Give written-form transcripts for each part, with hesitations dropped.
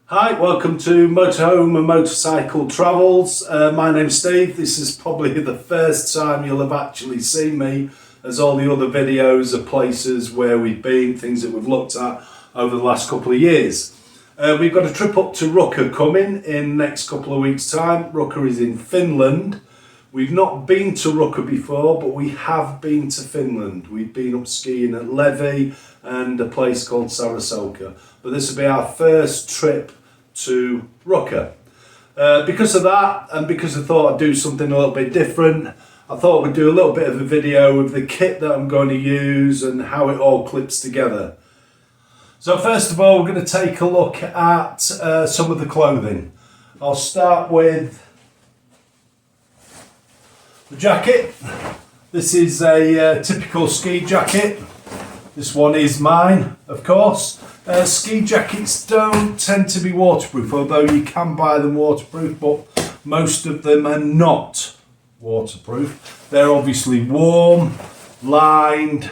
Hi, welcome to Motorhome and Motorcycle Travels. My name's Steve. This is probably the first time you'll have actually seen me, as all the other videos are places where we've been, things that we've looked at over the last couple of years. We've got a trip up to Ruka coming in the next couple of weeks' time. Ruka is in Finland. We've not been to Ruka before, but we have been to Finland. We've been up skiing at Levi and a place called Sarasota. But this will be our first trip to Ruka. Because of that, and because I thought I'd do something a little bit different, I thought we'd do a little bit of a video of the kit that I'm going to use and how it all clips together. So first of all, we're going to take a look at some of the clothing. I'll start with the jacket. This is a typical ski jacket. This one is mine, of course. Ski jackets don't tend to be waterproof, although you can buy them waterproof, but most of them are not waterproof. They're obviously warm, lined.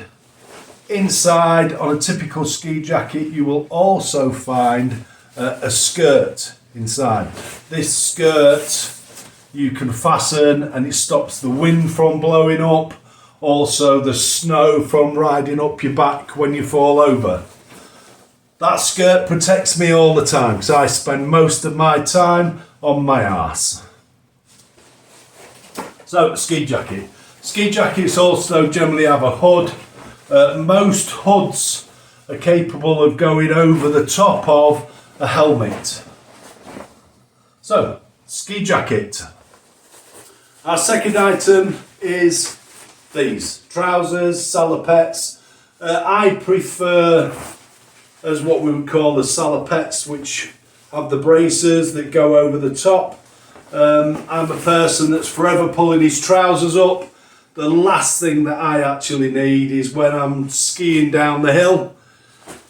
Inside, on a typical ski jacket, you will also find a skirt inside. This skirt you can fasten and it stops the wind from blowing up, also the snow from riding up your back when you fall over. That skirt protects me all the time because I spend most of my time on my arse. So, ski jacket. Ski jackets also generally have a hood. Most hoods are capable of going over the top of a helmet. So, ski jacket. Our second item is these trousers, salopettes. I prefer as what we would call the salopettes, which have the braces that go over the top. I'm a person that's forever pulling his trousers up. The last thing that I actually need is when I'm skiing down the hill,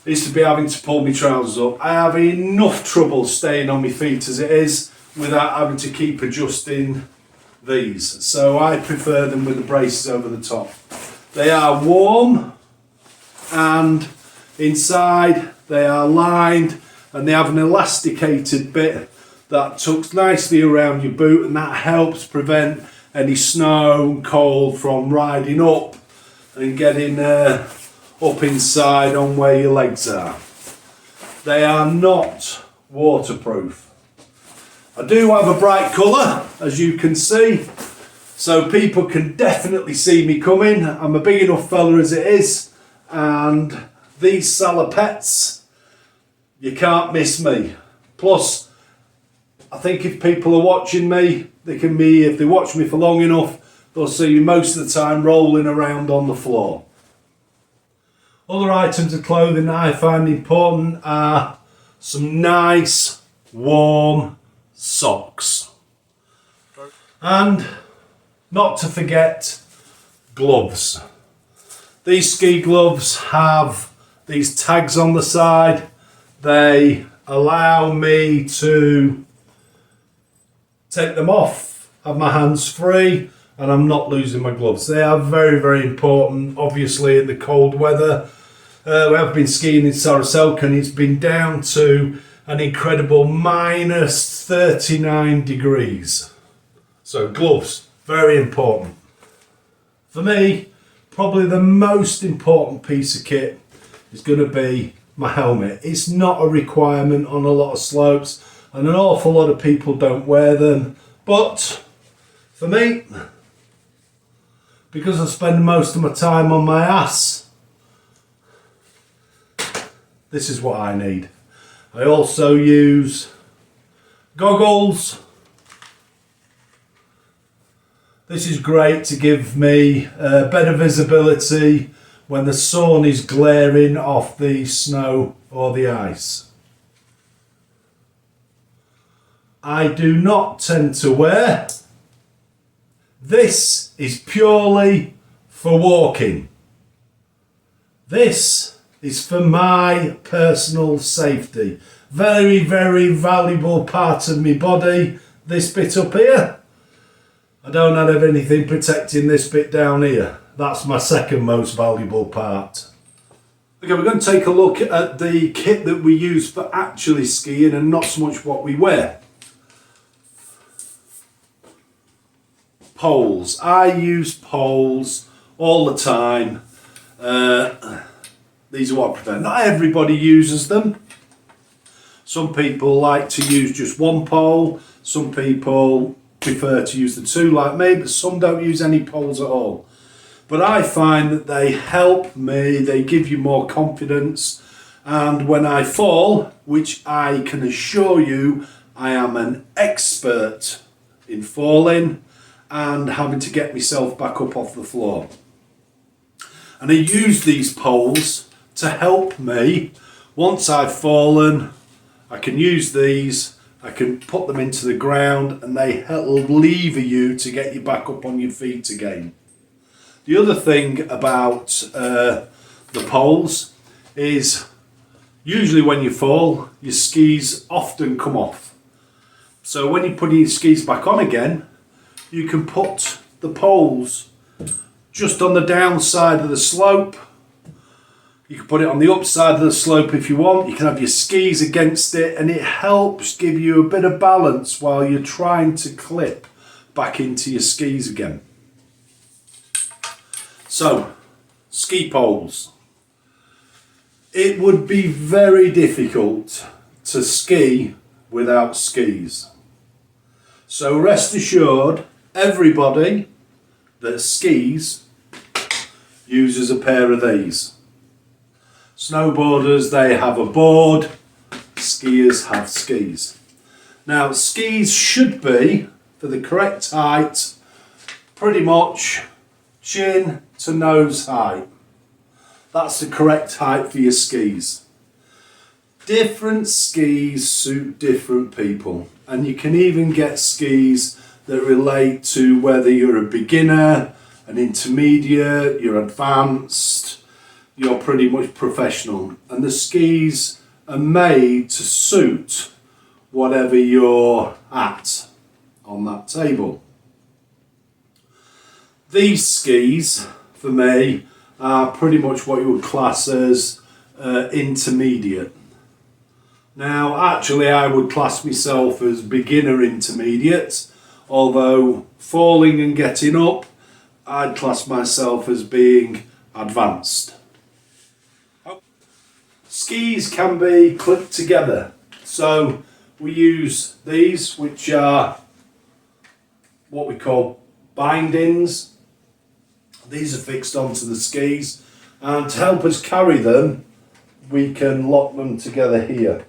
is to be having to pull my trousers up. I have enough trouble staying on my feet as it is without having to keep adjusting these. So I prefer them with the braces over the top. They are warm and inside they are lined and they have an elasticated bit that tucks nicely around your boot, and that helps prevent any snow and cold from riding up and getting up inside on where your legs are. They are not waterproof. I do have a bright colour, as you can see, so people can definitely see me coming. I'm a big enough fella as it is, and these salopettes, you can't miss me. Plus, I think if people are watching me, if they watch me for long enough, they'll see me most of the time rolling around on the floor. Other items of clothing that I find important are some nice, warm socks. And not to forget, gloves. These ski gloves have these tags on the side. They allow me to take them off, have my hands free, and I'm not losing my gloves. They are very, very important, obviously, in the cold weather. We have been skiing in Sarasota and it's been down to an incredible minus 39 degrees. So gloves, very important. For me, probably the most important piece of kit is going to be my helmet. It's not a requirement on a lot of slopes and an awful lot of people don't wear them, but for me, because I spend most of my time on my ass, this is what I need. I also use goggles. This is great to give me better visibility when the sun is glaring off the snow or the ice. I do not tend to wear. This is purely for walking. This is for my personal safety. Very, very valuable part of my body, this bit up here. I don't have anything protecting this bit down here. That's my second most valuable part. Okay, we're going to take a look at the kit that we use for actually skiing and not so much what we wear. Poles. I use poles all the time. These are what I prefer. Not everybody uses them. Some people like to use just one pole. Some people prefer to use the two like me, but some don't use any poles at all. But I find that they help me, they give you more confidence, and when I fall, which I can assure you I am an expert in falling and having to get myself back up off the floor. And I use these poles to help me. Once I've fallen, I can use these, I can put them into the ground, and they help lever you to get you back up on your feet again. The other thing about the poles is usually when you fall, your skis often come off. So when you're putting your skis back on again, you can put the poles just on the downside of the slope. You can put it on the upside of the slope if you want. You can have your skis against it, and it helps give you a bit of balance while you're trying to clip back into your skis again. So, ski poles. It would be very difficult to ski without skis. So rest assured, everybody that skis uses a pair of these. Snowboarders, they have a board. Skiers have skis. Now, skis should be, for the correct height, pretty much chin to nose height. That's the correct height for your skis. Different skis suit different people, and you can even get skis that relate to whether you're a beginner, an intermediate, you're advanced, you're pretty much professional, and the skis are made to suit whatever you're at on that table. These skis, for me, are pretty much what you would class as intermediate. Now, actually, I would class myself as beginner intermediate, although falling and getting up, I'd class myself as being advanced. Skis can be clipped together, so we use these, which are what we call bindings. These are fixed onto the skis, and to help us carry them, we can lock them together here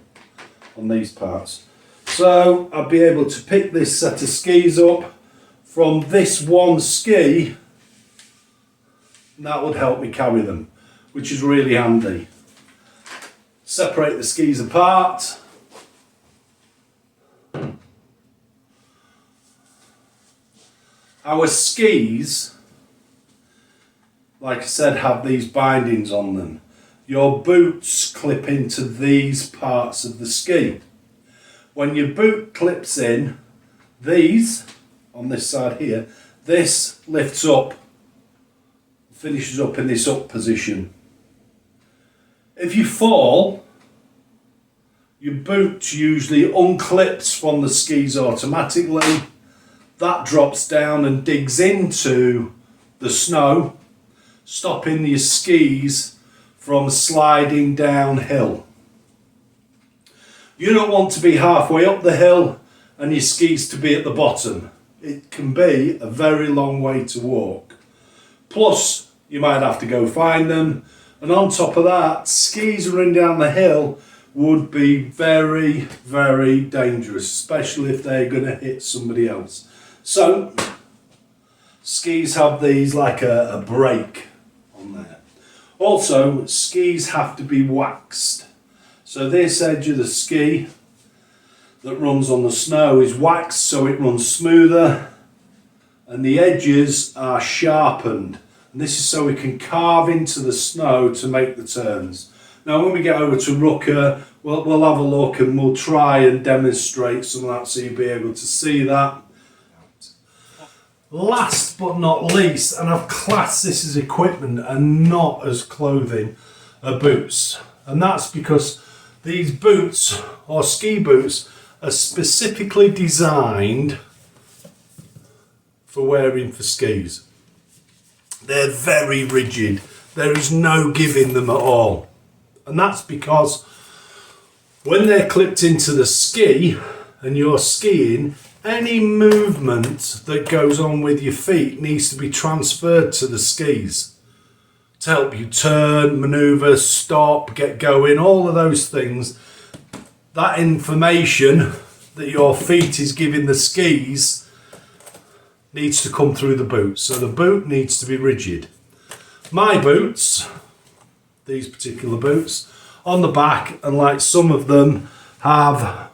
on these parts. So I'll be able to pick this set of skis up from this one ski, and that would help me carry them, which is really handy. Separate the skis apart. Our skis, like I said, have these bindings on them. Your boots clip into these parts of the ski. When your boot clips in, these, on this side here, this lifts up, finishes up in this up position. If you fall, your boot usually unclips from the skis automatically. That drops down and digs into the snow, stopping your skis from sliding downhill. You don't want to be halfway up the hill and your skis to be at the bottom. It can be a very long way to walk. Plus, you might have to go find them. And on top of that, skis running down the hill would be very, very dangerous, especially if they're going to hit somebody else. So, skis have these like a brake on there. Also, skis have to be waxed. So this edge of the ski that runs on the snow is waxed so it runs smoother, and the edges are sharpened. And this is so we can carve into the snow to make the turns. Now when we get over to Ruka, we'll have a look and we'll try and demonstrate some of that so you'll be able to see that. Last but not least, and I've classed this as equipment and not as clothing, are boots, and that's because these boots or ski boots are specifically designed for wearing for skis. They're very rigid. There is no giving them at all, and that's because when they're clipped into the ski and you're skiing, any movement that goes on with your feet needs to be transferred to the skis to help you turn, maneuver, stop, get going, all of those things. That information that your feet is giving the skis needs to come through the boot. So the boot needs to be rigid. My boots, these particular boots, on the back, and like some of them have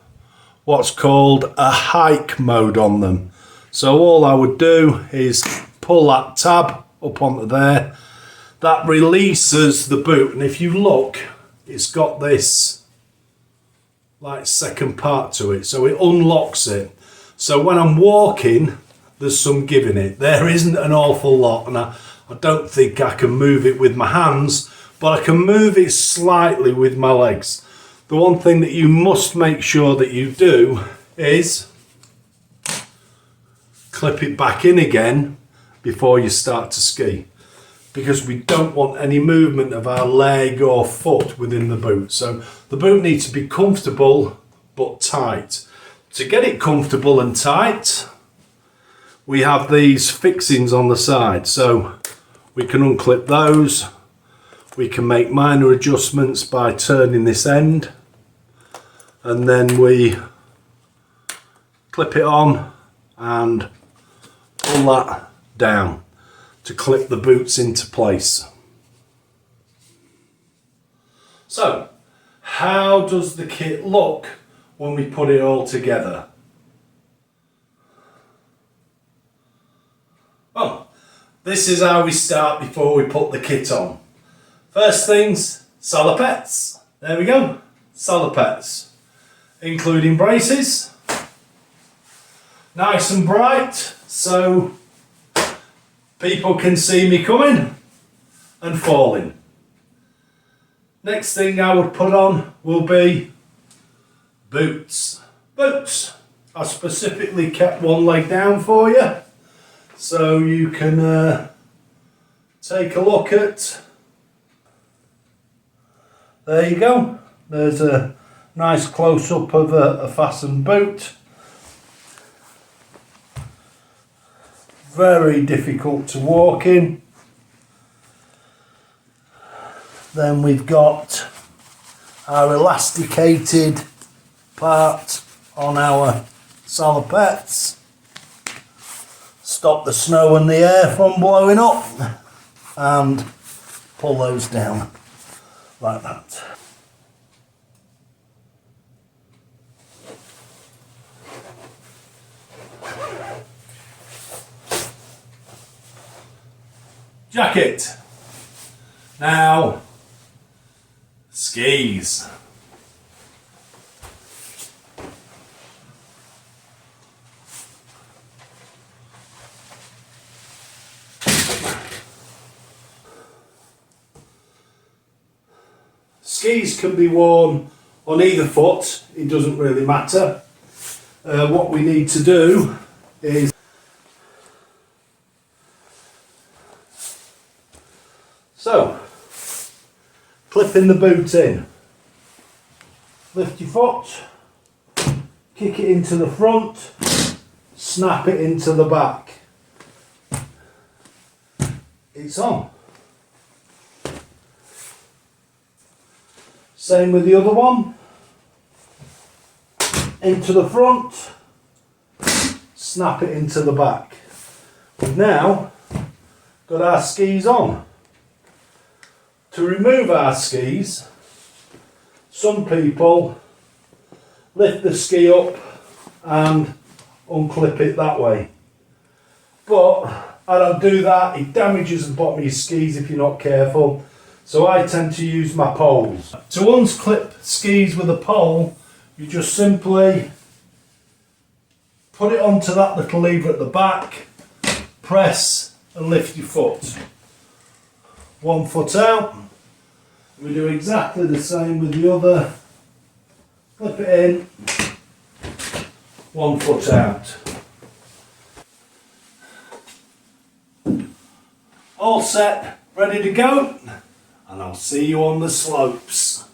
what's called a hike mode on them. So all I would do is pull that tab up onto there. That releases the boot, and if you look, it's got this like second part to it, so it unlocks it. So when I'm walking, there's some give in it. There isn't an awful lot, and I don't think I can move it with my hands, but I can move it slightly with my legs. The one thing that you must make sure that you do is clip it back in again before you start to ski, because we don't want any movement of our leg or foot within the boot. So the boot needs to be comfortable but tight. To get it comfortable and tight, we have these fixings on the side, so we can unclip those. We can make minor adjustments by turning this end, and then we clip it on and pull that down to clip the boots into place. So, how does the kit look when we put it all together? Well, this is how we start before we put the kit on. First things, salopettes. There we go, salopettes. Including braces. Nice and bright, so people can see me coming and falling. Next thing I would put on will be boots. Boots. I specifically kept one leg down for you, so you can take a look at. There you go. There's a nice close-up of a fastened boot. Very difficult to walk in. Then we've got our elasticated part on our salopettes. Stop the snow and the air from blowing up, and pull those down like that. Jacket. Now, skis. Skis can be worn on either foot, it doesn't really matter. What we need to do is clipping the boot in. Lift your foot, kick it into the front, snap it into the back. It's on. Same with the other one. Into the front, snap it into the back. We've now got our skis on. To remove our skis, some people lift the ski up and unclip it that way. But I don't do that, it damages the bottom of your skis if you're not careful. So I tend to use my poles. To unclip skis with a pole, you just simply put it onto that little lever at the back, press and lift your foot. One foot out, We do exactly the same with the other. Clip it in, 1 foot out. All set, ready to go, and I'll see you on the slopes.